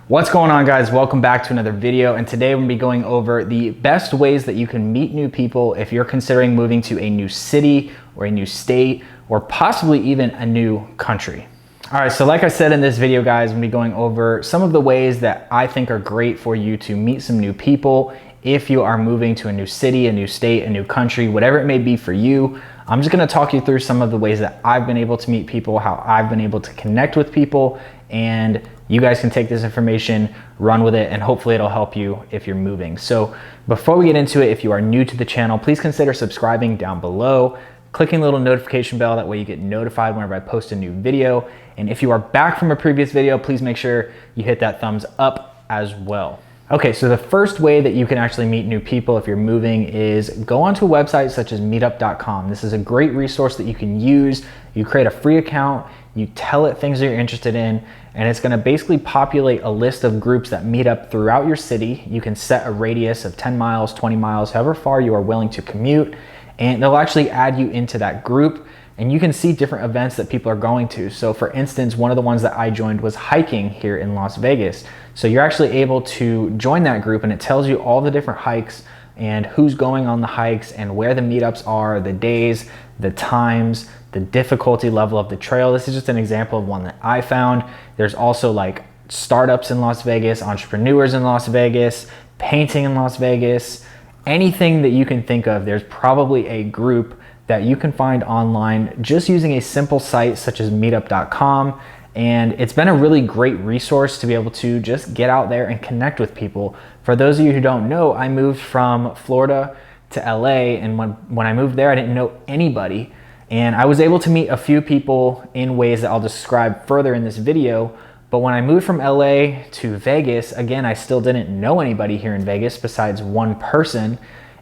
What's going on, guys? Welcome back to another video, and today we're going to be going over the best ways that you can meet new people if you're considering moving to a new city or a new state or possibly even a new country. All right, so like I said in this video, guys, I'm going to be going over some of the ways that I think are great for you to meet some new people if you are moving to a new city, a new state, a new country, whatever it may be for you. I'm just going to talk you through some of the ways that I've been able to meet people, how I've been able to connect with people, and you guys can take this information, run with it, and hopefully it'll help you if you're moving. So before we get into it, if you are new to the channel, please consider subscribing down below, clicking the little notification bell, that way you get notified whenever I post a new video. And if you are back from a previous video, please make sure you hit that thumbs up as well. Okay, so the first way that you can actually meet new people if you're moving is go onto a website such as meetup.com. This is a great resource that you can use. You create a free account, you tell it things that you're interested in, and it's gonna basically populate a list of groups that meet up throughout your city. You can set a radius of 10 miles, 20 miles, however far you are willing to commute, and they'll actually add you into that group, and you can see different events that people are going to. So for instance, one of the ones that I joined was hiking here in Las Vegas. So you're actually able to join that group, and it tells you all the different hikes and who's going on the hikes and where the meetups are, the days, the times, the difficulty level of the trail. This is just an example of one that I found. There's also like startups in Las Vegas, entrepreneurs in Las Vegas, painting in Las Vegas, anything that you can think of. There's probably a group that you can find online just using a simple site such as meetup.com. And it's been a really great resource to be able to just get out there and connect with people. For those of you who don't know, I moved from Florida to LA, and when I moved there, I didn't know anybody. And I was able to meet a few people in ways that I'll describe further in this video. But when I moved from LA to Vegas, again, I still didn't know anybody here in Vegas besides one person.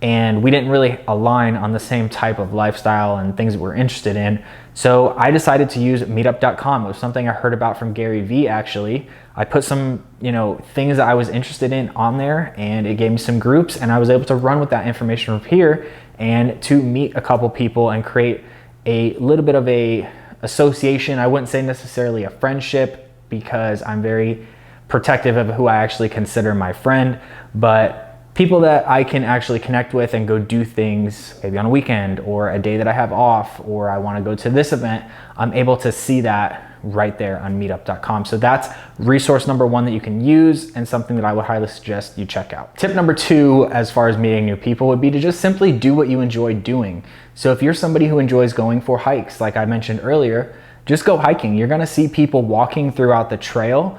And we didn't really align on the same type of lifestyle and things that we're interested in. So I decided to use meetup.com. It was something I heard about from Gary Vee, actually. I put some, things that I was interested in on there, and it gave me some groups, and I was able to run with that information from here and to meet a couple people and create a little bit of a association. I wouldn't say necessarily a friendship, because I'm very protective of who I actually consider my friend, but people that I can actually connect with and go do things maybe on a weekend or a day that I have off, or I want to go to this event. I'm able to see that right there on meetup.com. So that's resource number one that you can use, and something that I would highly suggest you check out. Tip number two, as far as meeting new people, would be to just simply do what you enjoy doing. So if you're somebody who enjoys going for hikes, like I mentioned earlier, just go hiking. You're gonna see people walking throughout the trail.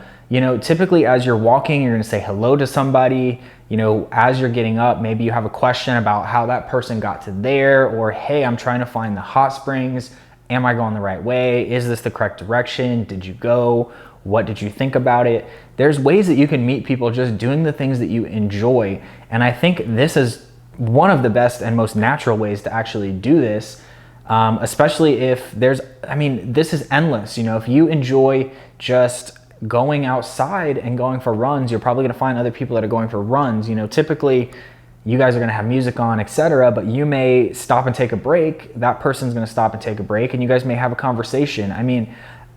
Typically as you're walking, you're gonna say hello to somebody. As you're getting up, maybe you have a question about how that person got to there, or hey, I'm trying to find the hot springs. Am I going the right way? Is this the correct direction? Did you go? What did you think about it? There's ways that you can meet people just doing the things that you enjoy. And I think this is one of the best and most natural ways to actually do this. Especially if this is endless. If you enjoy just going outside and going for runs, you're probably gonna find other people that are going for runs. Typically you guys are gonna have music on, etc., but you may stop and take a break. That person's gonna stop and take a break, and you guys may have a conversation.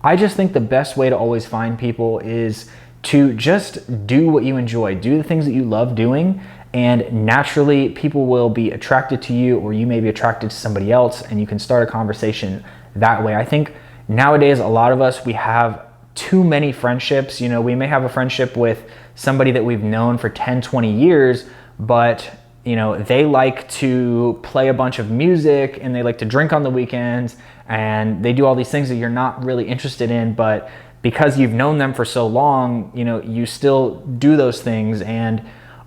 I just think the best way to always find people is to just do what you enjoy, do the things that you love doing, and naturally people will be attracted to you, or you may be attracted to somebody else, and you can start a conversation that way. I think nowadays a lot of us, we have too many friendships. We may have a friendship with somebody that we've known for 10, 20 years, but they like to play a bunch of music, and they like to drink on the weekends, and they do all these things that you're not really interested in, but because you've known them for so long, you still do those things. And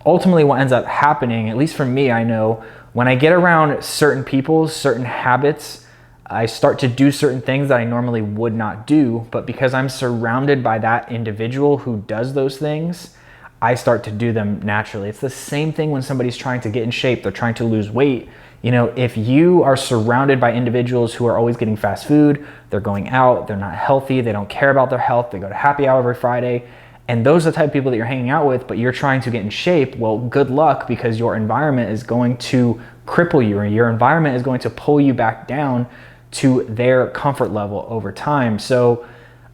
ultimately what ends up happening, at least for me, I know when I get around certain people, certain habits, I start to do certain things that I normally would not do, but because I'm surrounded by that individual who does those things, I start to do them naturally. It's the same thing when somebody's trying to get in shape, they're trying to lose weight. If you are surrounded by individuals who are always getting fast food, they're going out, they're not healthy, they don't care about their health, they go to happy hour every Friday, and those are the type of people that you're hanging out with, but you're trying to get in shape, well, good luck, because your environment is going to cripple you, or your environment is going to pull you back down to their comfort level over time. So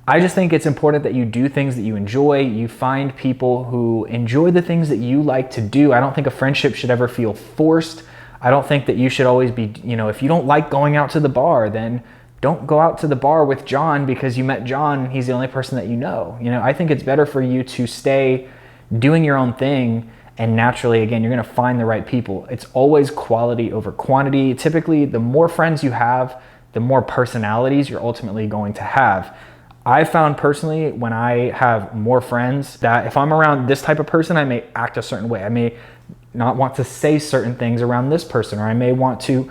I just think it's important that you do things that you enjoy. You find people who enjoy the things that you like to do. I don't think a friendship should ever feel forced. I don't think that you should always be, if you don't like going out to the bar, then don't go out to the bar with John because you met John and he's the only person that you know. I think it's better for you to stay doing your own thing, and naturally, again, you're gonna find the right people. It's always quality over quantity. Typically, the more friends you have, the more personalities you're ultimately going to have. I found personally, when I have more friends, that if I'm around this type of person, I may act a certain way. I may not want to say certain things around this person, or I may want to,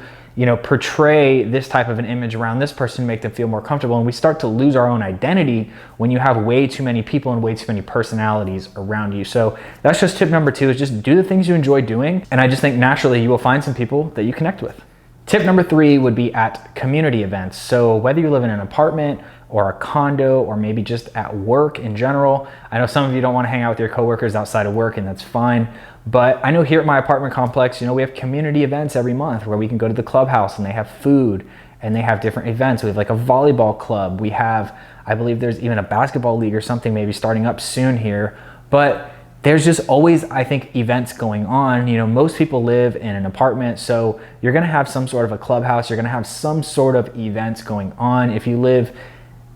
portray this type of an image around this person to make them feel more comfortable. And we start to lose our own identity when you have way too many people and way too many personalities around you. So that's just tip number 2, is just do the things you enjoy doing. And I just think naturally you will find some people that you connect with. Tip number 3 would be at community events. So whether you live in an apartment or a condo, or maybe just at work in general. I know some of you don't want to hang out with your coworkers outside of work, and that's fine. But I know here at my apartment complex, we have community events every month where we can go to the clubhouse and they have food and they have different events. We have like a volleyball club. We have, I believe there's even a basketball league or something maybe starting up soon here. But there's just always, I think, events going on. Most people live in an apartment, so you're gonna have some sort of a clubhouse. You're gonna have some sort of events going on. If you live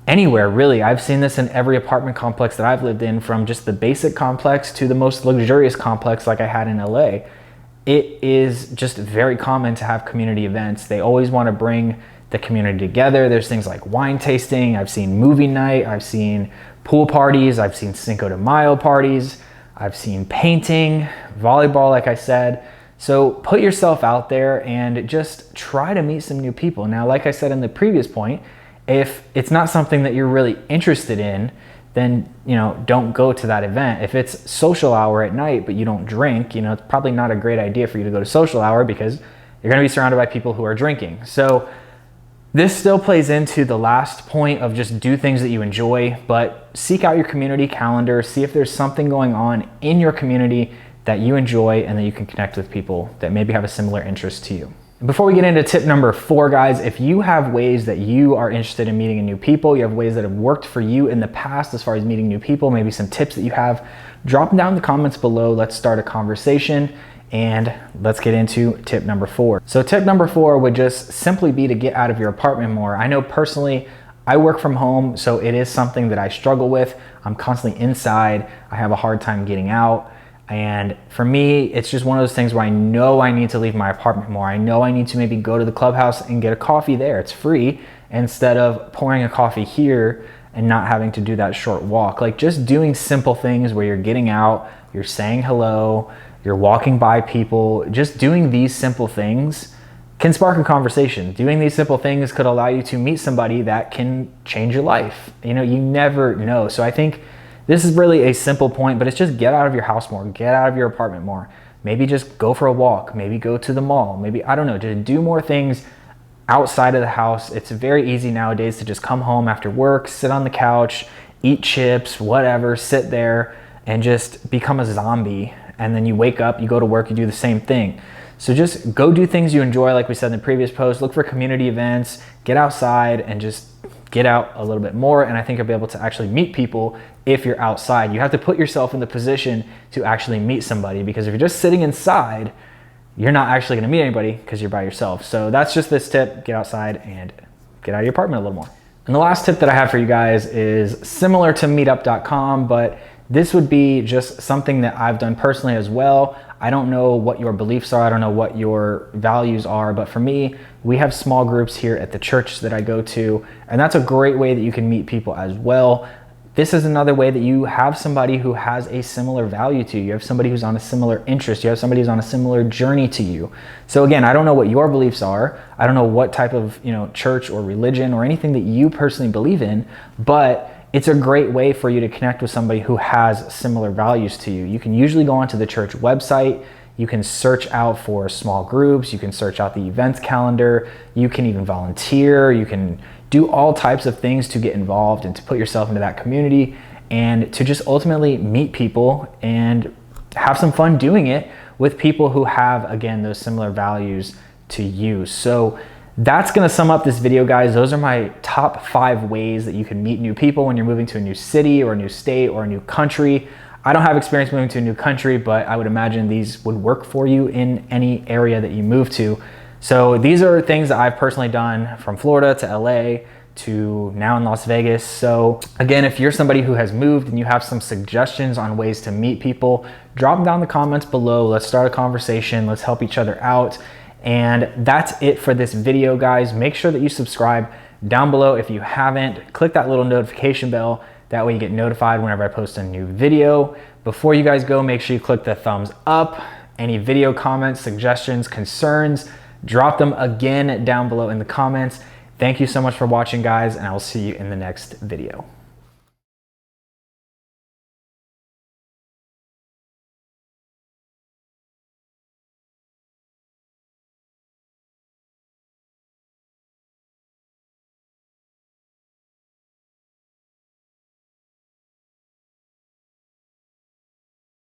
anywhere, really, I've seen this in every apartment complex that I've lived in, from just the basic complex to the most luxurious complex like I had in LA. It is just very common to have community events. They always want to bring the community together. There's things like wine tasting. I've seen movie night. I've seen pool parties. I've seen Cinco de Mayo parties. I've seen painting, volleyball, like I said. So put yourself out there and just try to meet some new people. Now, like I said in the previous point, if it's not something that you're really interested in, then don't go to that event. If it's social hour at night but you don't drink, it's probably not a great idea for you to go to social hour because you're going to be surrounded by people who are drinking. So this still plays into the last point of just do things that you enjoy, but seek out your community calendar, see if there's something going on in your community that you enjoy and that you can connect with people that maybe have a similar interest to you. Before we get into tip number 4, guys, if you have ways that you are interested in meeting new people, you have ways that have worked for you in the past as far as meeting new people, maybe some tips that you have, drop them down in the comments below. Let's start a conversation and let's get into tip number 4. So tip number 4 would just simply be to get out of your apartment more. I know personally, I work from home, so it is something that I struggle with. I'm constantly inside. I have a hard time getting out. And for me, it's just one of those things where I know I need to leave my apartment more. I know I need to maybe go to the clubhouse and get a coffee there. It's free, instead of pouring a coffee here and not having to do that short walk. Like just doing simple things where you're getting out, you're saying hello, you're walking by people. Just doing these simple things can spark a conversation. Doing these simple things could allow you to meet somebody that can change your life. You never know. So I think this is really a simple point, but it's just get out of your house more, get out of your apartment more. Maybe just go for a walk, maybe go to the mall, maybe, I don't know, just do more things outside of the house. It's very easy nowadays to just come home after work, sit on the couch, eat chips, whatever, sit there and just become a zombie. And then you wake up, you go to work, you do the same thing. So just go do things you enjoy, like we said in the previous post. Look for community events, get outside and just get out a little bit more. And I think you'll be able to actually meet people if you're outside. You have to put yourself in the position to actually meet somebody, because if you're just sitting inside, you're not actually gonna meet anybody because you're by yourself. So that's just this tip, get outside and get out of your apartment a little more. And the last tip that I have for you guys is similar to meetup.com, but this would be just something that I've done personally as well. I don't know what your beliefs are. I don't know what your values are, but for me, we have small groups here at the church that I go to, and that's a great way that you can meet people as well. This is another way that you have somebody who has a similar value to you. You have somebody who's on a similar interest. You have somebody who's on a similar journey to you. So again, I don't know what your beliefs are. I don't know what type of church or religion or anything that you personally believe in, but it's a great way for you to connect with somebody who has similar values to you. You can usually go onto the church website. You can search out for small groups. You can search out the events calendar. You can even volunteer. You can do all types of things to get involved and to put yourself into that community and to just ultimately meet people and have some fun doing it with people who have, again, those similar values to you. So that's gonna sum up this video, guys. Those are my top 5 ways that you can meet new people when you're moving to a new city or a new state or a new country. I don't have experience moving to a new country, but I would imagine these would work for you in any area that you move to. So these are things that I've personally done from Florida to LA to now in Las Vegas. So again, if you're somebody who has moved and you have some suggestions on ways to meet people, drop them down in the comments below. Let's start a conversation. Let's help each other out. And that's it for this video, guys. Make sure that you subscribe down below if you haven't. Click that little notification bell. That way you get notified whenever I post a new video. Before you guys go, make sure you click the thumbs up. Any video comments, suggestions, concerns, drop them again down below in the comments. Thank you so much for watching, guys, and I will see you in the next video.